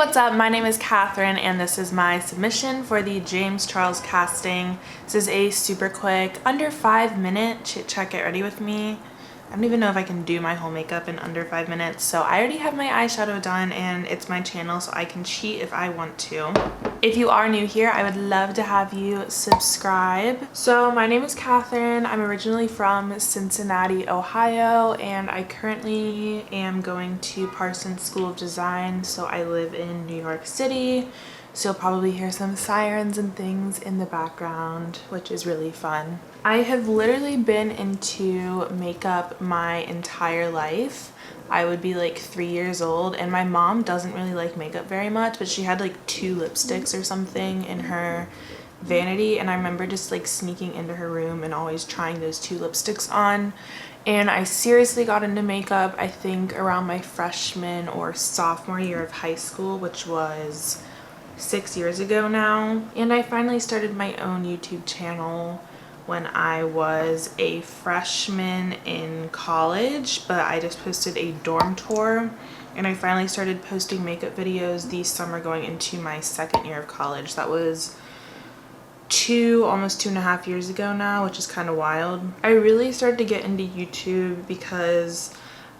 what's up? My name is Catherine and this is my submission for the James Charles casting. This is a super quick, under 5-minute chit chat get ready with me. I don't even know if I can do my whole makeup in under 5 minutes, so I already have my eyeshadow done and it's my channel, so I can cheat if I want to. If you are new here, I would love to have you subscribe. So my name is Catherine. I'm originally from Cincinnati, Ohio, and I currently am going to Parsons School of Design, so I live in New York City. So you'll probably hear some sirens and things in the background, which is really fun. I have literally been into makeup my entire life. I would be like 3 years old, and my mom doesn't really like makeup very much, but she had like 2 lipsticks or something in her vanity, and I remember just like sneaking into her room and always trying those 2 lipsticks on. And I seriously got into makeup I think around my freshman or sophomore year of high school, which was 6 years ago now. And I finally started my own YouTube channel when I was a freshman in college, but I just posted a dorm tour, and I finally started posting makeup videos this summer going into my second year of college. That was almost 2.5 years ago now, which is kind of wild. I really started to get into YouTube because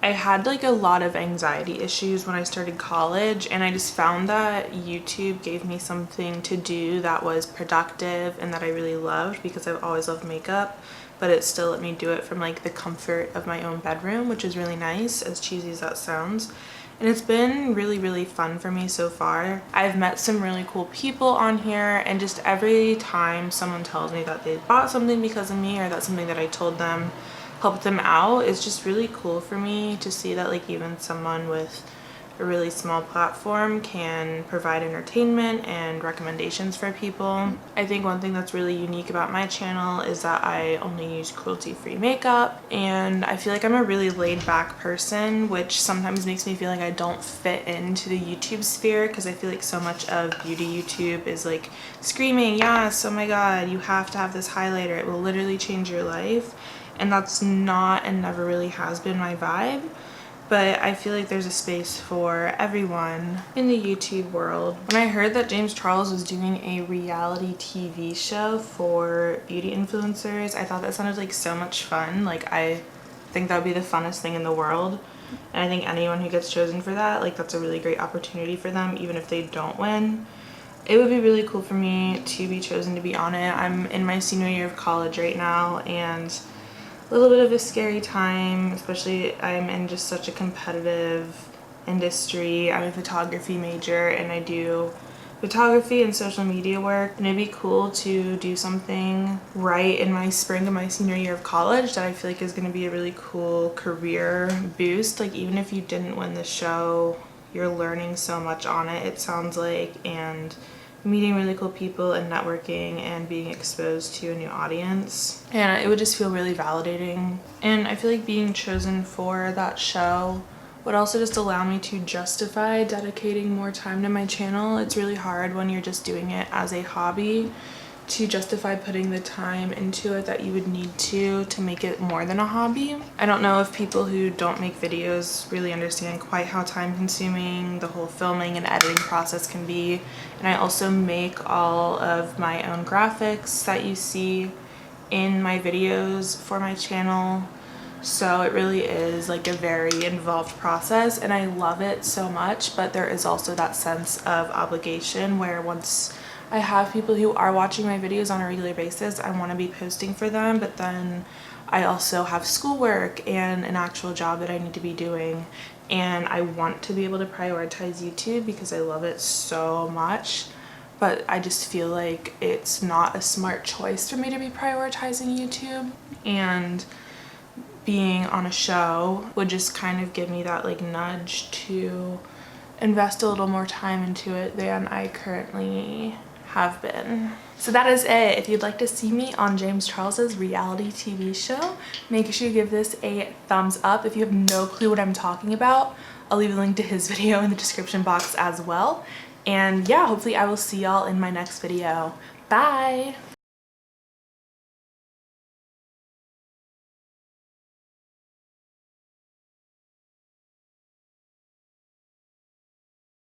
I had like a lot of anxiety issues when I started college, and I just found that YouTube gave me something to do that was productive and that I really loved, because I've always loved makeup, but it still let me do it from like the comfort of my own bedroom, which is really nice, as cheesy as that sounds. And it's been really fun for me so far. I've met some really cool people on here, and just every time someone tells me that they bought something because of me, or that's something that I told them helped them out, it's just really cool for me to see that like even someone with a really small platform can provide entertainment and recommendations for people. I think one thing that's really unique about my channel is that I only use cruelty-free makeup, and I feel like I'm a really laid-back person, which sometimes makes me feel like I don't fit into the YouTube sphere, because I feel like so much of beauty YouTube is like screaming, yes, oh my god, you have to have this highlighter, it will literally change your life. And that's not and never really has been my vibe, but I feel like there's a space for everyone in the YouTube world. When I heard that James Charles was doing a reality TV show for beauty influencers, I thought that sounded like so much fun. Like, I think that would be the funnest thing in the world, and I think anyone who gets chosen for that, like, that's a really great opportunity for them, even if they don't win. It would be really cool for me to be chosen to be on it. I'm in my senior year of college right now, and a little bit of a scary time, especially I'm in just such a competitive industry. I'm a photography major and I do photography and social media work, and it'd be cool to do something right in my spring of my senior year of college that I feel like is going to be a really cool career boost. Like, even if you didn't win the show, you're learning so much on it, it sounds like, and meeting really cool people and networking and being exposed to a new audience, and it would just feel really validating. And I feel like being chosen for that show would also just allow me to justify dedicating more time to my channel. It's really hard when you're just doing it as a hobby to justify putting the time into it that you would need to make it more than a hobby. I don't know if people who don't make videos really understand quite how time consuming the whole filming and editing process can be. And I also make all of my own graphics that you see in my videos for my channel. So it really is like a very involved process, and I love it so much, but there is also that sense of obligation where once I have people who are watching my videos on a regular basis, I want to be posting for them, but then I also have schoolwork and an actual job that I need to be doing, and I want to be able to prioritize YouTube because I love it so much, but I just feel like it's not a smart choice for me to be prioritizing YouTube, and being on a show would just kind of give me that like nudge to invest a little more time into it than I currently have been. So that is it. If you'd like to see me on James Charles's reality TV show, make sure you give this a thumbs up. If you have no clue what I'm talking about, I'll leave a link to his video in the description box as well. And yeah, hopefully I will see y'all in my next video. Bye!